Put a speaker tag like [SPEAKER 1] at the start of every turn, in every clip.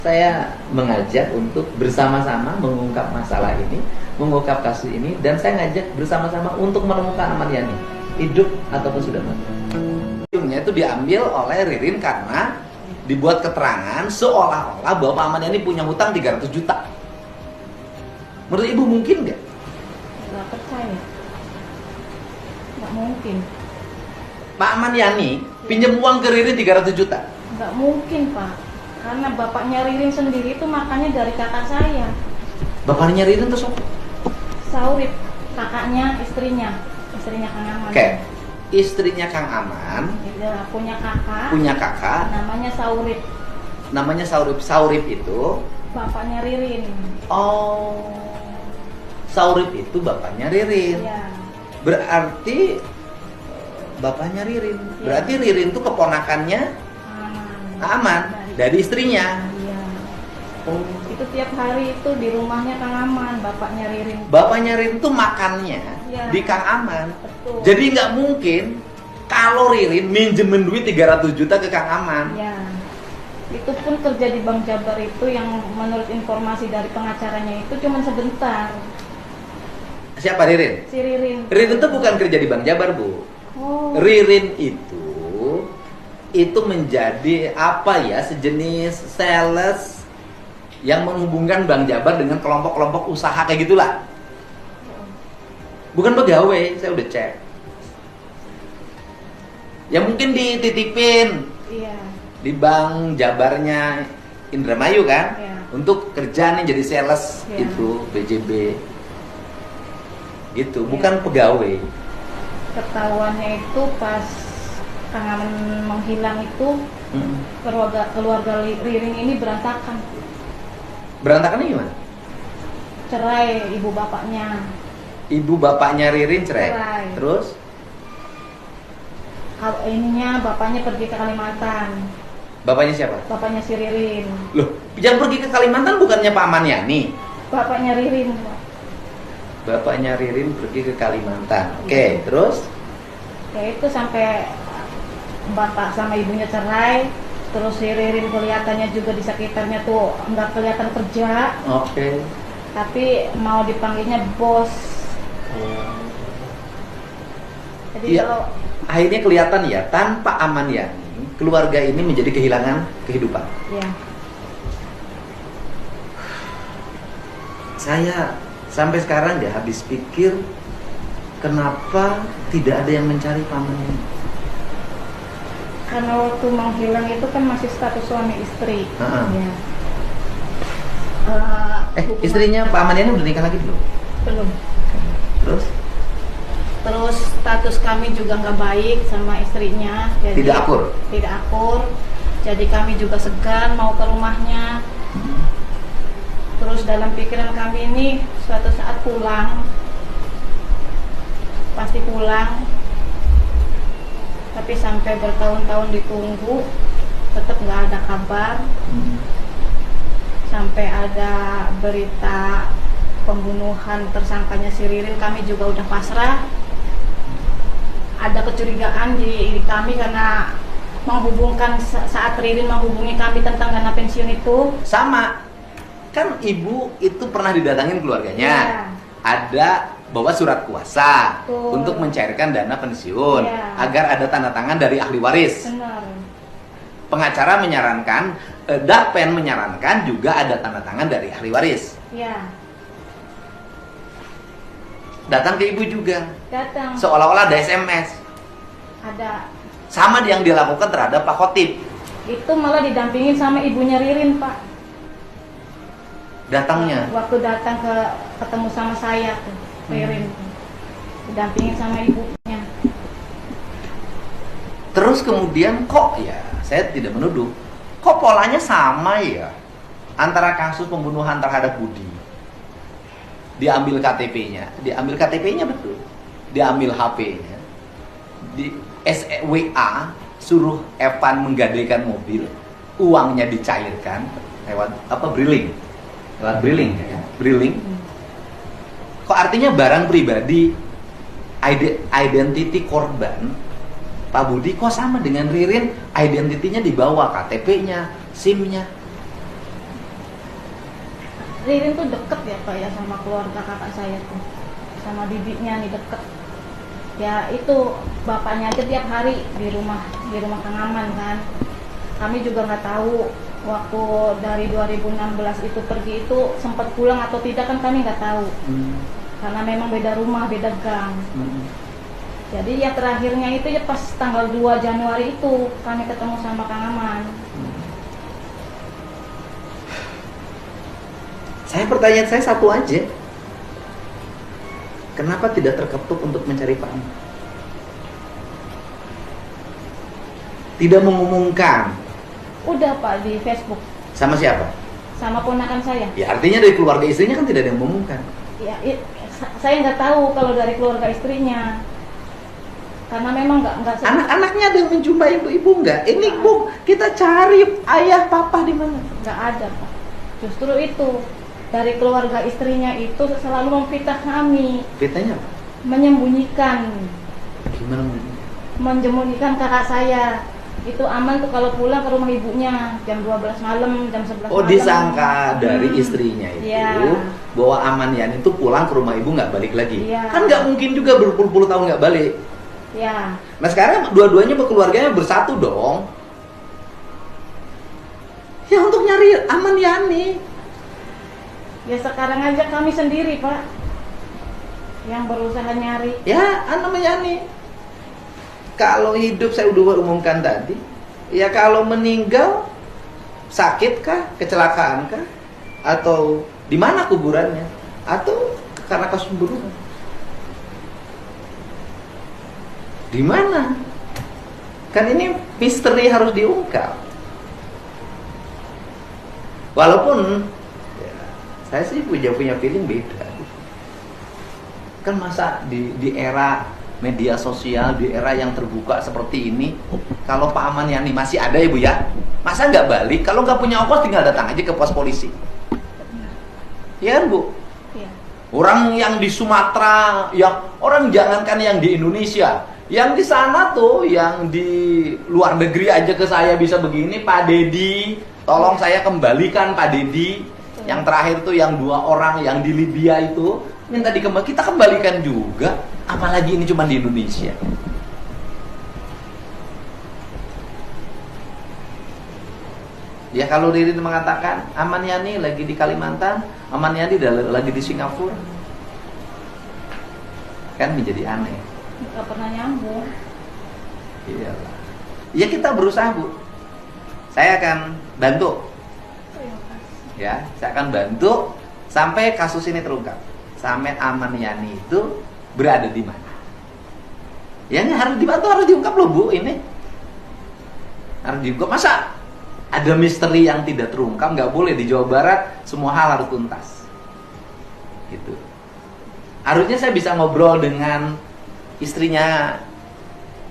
[SPEAKER 1] Saya mengajak untuk bersama-sama mengungkap masalah ini, mengungkap kasus ini, dan saya ngajak bersama-sama untuk menemukan Ahmad Yani, hidup ataupun sudah mati. Videonya itu diambil oleh Ririn karena dibuat keterangan seolah-olah bahwa Pak Ahmad Yani punya hutang 300 juta. Menurut Ibu mungkin nggak?
[SPEAKER 2] Nggak percaya. Nggak mungkin.
[SPEAKER 1] Pak Ahmad Yani pinjam uang ke Ririn 300 juta?
[SPEAKER 2] Nggak mungkin, Pak. Karena bapaknya Ririn sendiri itu makannya dari kakak saya.
[SPEAKER 1] Bapaknya Ririn itu siapa?
[SPEAKER 2] Saurip, kakaknya, istrinya Kang Aman.
[SPEAKER 1] Oke. Istrinya Kang Aman
[SPEAKER 2] Dia punya kakak.
[SPEAKER 1] punya kakak
[SPEAKER 2] Namanya Saurip.
[SPEAKER 1] namanya Saurip. Saurip itu
[SPEAKER 2] Bapaknya Ririn.
[SPEAKER 1] Saurip itu bapaknya Ririn.
[SPEAKER 2] Iya.
[SPEAKER 1] Berarti bapaknya Ririn.
[SPEAKER 2] Iya.
[SPEAKER 1] Berarti Ririn itu keponakannya Aman dari istrinya.
[SPEAKER 2] Iya.
[SPEAKER 1] Oh.
[SPEAKER 2] Itu tiap hari itu di rumahnya Kang Aman, bapaknya Ririn.
[SPEAKER 1] Bapaknya Ririn itu makannya
[SPEAKER 2] Iya.
[SPEAKER 1] di Kang Aman.
[SPEAKER 2] Betul.
[SPEAKER 1] Jadi nggak mungkin kalau Ririn minjemin duit 300 juta ke Kang Aman.
[SPEAKER 2] Ya, itu pun kerja di Bank Jabar itu yang menurut informasi dari pengacaranya itu cuma sebentar.
[SPEAKER 1] Siapa Ririn?
[SPEAKER 2] Si Ririn.
[SPEAKER 1] Ririn itu bukan kerja di Bank Jabar, Bu.
[SPEAKER 2] Oh.
[SPEAKER 1] Ririn itu menjadi apa ya, sejenis sales yang menghubungkan Bank Jabar dengan kelompok-kelompok usaha kayak gitulah. Bukan pegawai, saya udah cek. Ya mungkin dititipin
[SPEAKER 2] Iya.
[SPEAKER 1] di Bank Jabarnya Indramayu kan,
[SPEAKER 2] Iya.
[SPEAKER 1] untuk kerja nih jadi sales
[SPEAKER 2] Iya.
[SPEAKER 1] itu BJB gitu,
[SPEAKER 2] Iya.
[SPEAKER 1] bukan pegawai.
[SPEAKER 2] Ketahuannya itu pas Kang Aman menghilang itu keluarga Ririn ini berantakan.
[SPEAKER 1] Berantakannya gimana?
[SPEAKER 2] Cerai ibu bapaknya.
[SPEAKER 1] Ibu bapaknya Ririn cerai.
[SPEAKER 2] Cerai.
[SPEAKER 1] Terus
[SPEAKER 2] Ininya bapaknya pergi ke Kalimantan.
[SPEAKER 1] bapaknya siapa?
[SPEAKER 2] Bapaknya si Ririn.
[SPEAKER 1] Loh, yang pergi ke Kalimantan bukannya Pak Ahmad Yani?
[SPEAKER 2] Bapaknya Ririn.
[SPEAKER 1] Bapaknya Ririn pergi ke Kalimantan. Oke, terus?
[SPEAKER 2] Ya itu sampai bapak sama ibunya cerai. Terus si Ririn kelihatannya juga di sekitarnya tuh nggak kelihatan kerja.
[SPEAKER 1] Oke.
[SPEAKER 2] Tapi mau dipanggilnya bos. Jadi
[SPEAKER 1] Iya.
[SPEAKER 2] kalau
[SPEAKER 1] Akhirnya kelihatan ya, tanpa Ahmad Yani, keluarga ini menjadi kehilangan kehidupan.
[SPEAKER 2] ya
[SPEAKER 1] Saya sampai sekarang ya habis pikir, kenapa tidak ada yang mencari Pak Ahmad Yani?
[SPEAKER 2] karena waktu menghilang itu kan masih status suami istri.
[SPEAKER 1] Ha-ha.
[SPEAKER 2] Ya. Hubungan-
[SPEAKER 1] Istrinya Pak Ahmad Yani udah nikah lagi belum?
[SPEAKER 2] belum.
[SPEAKER 1] Terus?
[SPEAKER 2] Terus status kami juga nggak baik sama istrinya. Jadi
[SPEAKER 1] Tidak akur?
[SPEAKER 2] Tidak akur. Jadi kami juga segan mau ke rumahnya. Terus dalam pikiran kami ini suatu saat pulang, pasti pulang. Tapi sampai bertahun-tahun ditunggu, tetap nggak ada kabar. Sampai ada berita pembunuhan tersangkanya si Ririn, kami juga udah pasrah. Ada kecurigaan di kami karena menghubungkan saat Ririn menghubungi kami tentang dana pensiun itu.
[SPEAKER 1] Sama, kan ibu itu pernah didatangin keluarganya.
[SPEAKER 2] Iya.
[SPEAKER 1] Ada bawa surat kuasa
[SPEAKER 2] Betul.
[SPEAKER 1] untuk mencairkan dana pensiun,
[SPEAKER 2] Iya.
[SPEAKER 1] agar ada tanda tangan dari ahli waris.
[SPEAKER 2] Benar.
[SPEAKER 1] Pengacara menyarankan, Dakpen menyarankan juga ada tanda tangan dari ahli waris.
[SPEAKER 2] Ya,
[SPEAKER 1] Datang ke ibu juga,
[SPEAKER 2] datang.
[SPEAKER 1] seolah-olah ada SMS.
[SPEAKER 2] Ada.
[SPEAKER 1] Sama yang dilakukan terhadap Pak Khotib.
[SPEAKER 2] Itu malah didampingin sama ibunya Ririn, Pak.
[SPEAKER 1] Datangnya.
[SPEAKER 2] Waktu datang ketemu sama saya tuh, Ririn. Didampingin sama ibunya.
[SPEAKER 1] Terus kemudian kok ya, saya tidak menuduh, kok polanya sama ya antara kasus pembunuhan terhadap Budi. Diambil KTP-nya betul, diambil HP-nya, di SWA suruh Evan menggadaikan mobil, uangnya dicairkan lewat apa, Briling, Kok artinya barang pribadi, identity korban Pak Budi kok sama dengan Ririn, identitinya dibawa, KTP-nya, SIM-nya.
[SPEAKER 2] Ririn tuh deket ya Pak ya sama keluarga kakak saya tuh, sama bibinya nih deket. Ya itu bapaknya aja tiap hari di rumah Kang Aman kan. Kami juga nggak tahu waktu dari 2016 itu pergi itu sempat pulang atau tidak kan kami nggak tahu. Karena memang beda rumah, beda gang. Jadi ya terakhirnya itu ya pas tanggal 2 Januari itu kami ketemu sama Kang Aman.
[SPEAKER 1] Pertanyaan saya satu aja. Kenapa tidak terketuk untuk mencari Pak Aman? Tidak mengumumkan.
[SPEAKER 2] Udah Pak di Facebook.
[SPEAKER 1] Sama siapa?
[SPEAKER 2] Sama ponakan saya.
[SPEAKER 1] Ya artinya dari keluarga istrinya kan tidak ada yang mengumumkan.
[SPEAKER 2] Ya, saya nggak tahu kalau dari keluarga istrinya. Karena memang nggak.
[SPEAKER 1] Anak-anaknya ada yang menjumpai ibu nggak? Ini Bu, kita cari ayah papa di mana?
[SPEAKER 2] Nggak ada Pak. Justru itu dari keluarga istrinya itu selalu memfitnah kami.
[SPEAKER 1] Fitnahnya apa?
[SPEAKER 2] Menyembunyikan.
[SPEAKER 1] Gimana?
[SPEAKER 2] Menyembunyikan kakak saya. Itu Aman tuh kalau pulang ke rumah ibunya jam 12 malam, jam 11 malam.
[SPEAKER 1] Oh, disangka dari istrinya itu bahwa Aman Yani itu pulang ke rumah ibu nggak balik lagi. Kan nggak mungkin juga berpuluh-puluh tahun nggak balik.
[SPEAKER 2] Ya.
[SPEAKER 1] Nah sekarang dua-duanya keluarganya bersatu dong. Ya untuk nyari Aman Yani.
[SPEAKER 2] Ya sekarang aja kami sendiri Pak yang berusaha nyari.
[SPEAKER 1] Ya, Aman Yani. Kalau hidup saya udah umumkan tadi. Ya kalau meninggal, sakit kah, kecelakaan kah, atau di mana kuburannya, atau karena kasus pembunuhan. Di mana? Kan ini misteri harus diungkap. Walaupun ya, saya sih punya feeling beda. Kan masa di era media sosial, di era yang terbuka seperti ini, kalau Pak Aman Yani masih ada ya Bu ya, masa nggak balik? Kalau nggak punya ongkos tinggal datang aja ke pos polisi. Ya kan Bu?
[SPEAKER 2] Ya.
[SPEAKER 1] Orang yang di Sumatera, yang orang jangankan yang di Indonesia, yang di sana tuh, yang di luar negeri aja ke saya bisa begini, Pak Dedi, tolong saya kembalikan Pak Dedi. Yang terakhir tuh yang 2 orang yang di Libya itu minta kita kembalikan juga. Apalagi ini cuma di Indonesia. Ya kalau Ririn mengatakan Aman Yani lagi di Kalimantan, Aman Yani lagi di Singapura, kan menjadi aneh.
[SPEAKER 2] Nggak pernah nyambung.
[SPEAKER 1] Iyalah. Ya kita berusaha Bu. Saya akan bantu. Ya, saya akan bantu sampai kasus ini terungkap. Sampai Aman Yani itu berada di mana? Yang harus dibantu, harus diungkap loh Bu, ini harus diungkap. Masa ada misteri yang tidak terungkap? Nggak boleh. Di Jawa Barat semua hal harus tuntas gitu. Harusnya saya bisa ngobrol dengan istrinya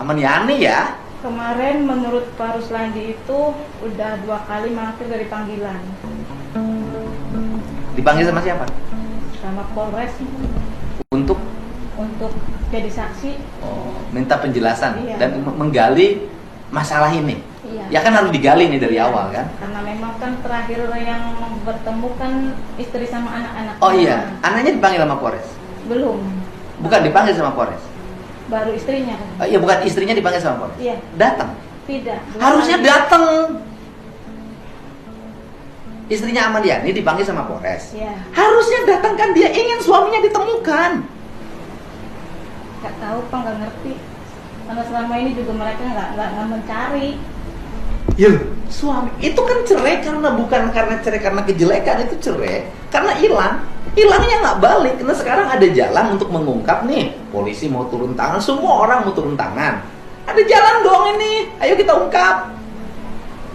[SPEAKER 1] Aman Yani ya.
[SPEAKER 2] Kemarin menurut Pak Ruslandi itu udah 2 kali mangkir dari panggilan.
[SPEAKER 1] Dipanggil sama siapa?
[SPEAKER 2] Sama Polres
[SPEAKER 1] Untuk
[SPEAKER 2] jadi saksi.
[SPEAKER 1] Minta penjelasan.
[SPEAKER 2] Iya.
[SPEAKER 1] Dan menggali masalah ini.
[SPEAKER 2] Iya.
[SPEAKER 1] Ya kan harus digali nih dari awal kan.
[SPEAKER 2] Karena memang kan terakhir yang bertemu kan istri sama anak-anak.
[SPEAKER 1] Oh iya, anaknya dipanggil sama Polres?
[SPEAKER 2] Belum.
[SPEAKER 1] Bukan dipanggil sama Polres?
[SPEAKER 2] Baru istrinya kan.
[SPEAKER 1] Iya, bukan istrinya dipanggil sama Polres?
[SPEAKER 2] Iya.
[SPEAKER 1] Datang?
[SPEAKER 2] Tidak.
[SPEAKER 1] Harusnya datang. Istrinya Aman Yani dipanggil sama Polres.
[SPEAKER 2] Iya.
[SPEAKER 1] Harusnya datang kan, dia ingin suaminya ditemukan.
[SPEAKER 2] Nggak tahu Pak, nggak ngerti. Karena selama ini juga mereka nggak mencari.
[SPEAKER 1] Ya, suami itu kan cerai karena bukan karena cerai karena kejelekan, itu cerai karena hilang. Hilangnya nggak balik. Karena sekarang ada jalan untuk mengungkap nih. Polisi mau turun tangan, semua orang mau turun tangan. Ada jalan dong ini. Ayo kita ungkap.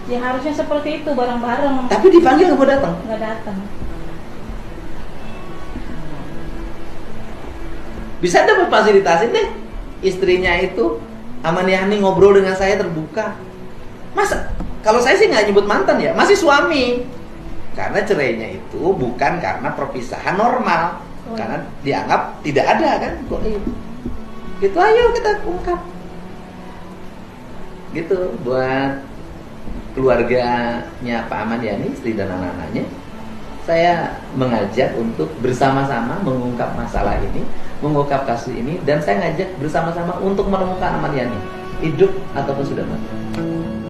[SPEAKER 2] Ya harusnya seperti itu, bareng-bareng.
[SPEAKER 1] Tapi dipanggil nggak mau datang.
[SPEAKER 2] Nggak datang.
[SPEAKER 1] Bisa dapat fasilitasin deh. Istrinya itu Aman Yani ngobrol dengan saya terbuka. Masa kalau saya sih nggak nyebut mantan ya, masih suami. Karena cerainya itu bukan karena perpisahan normal, karena dianggap tidak ada kan. Gitu, ayo kita ungkap. Gitu buat keluarganya Pak Aman Yani, istri dan anak-anaknya. saya mengajak untuk bersama-sama mengungkap masalah ini, mengungkap kasus ini, dan saya ngajak bersama-sama untuk menemukan Ahmad Yani, hidup ataupun sudah mati.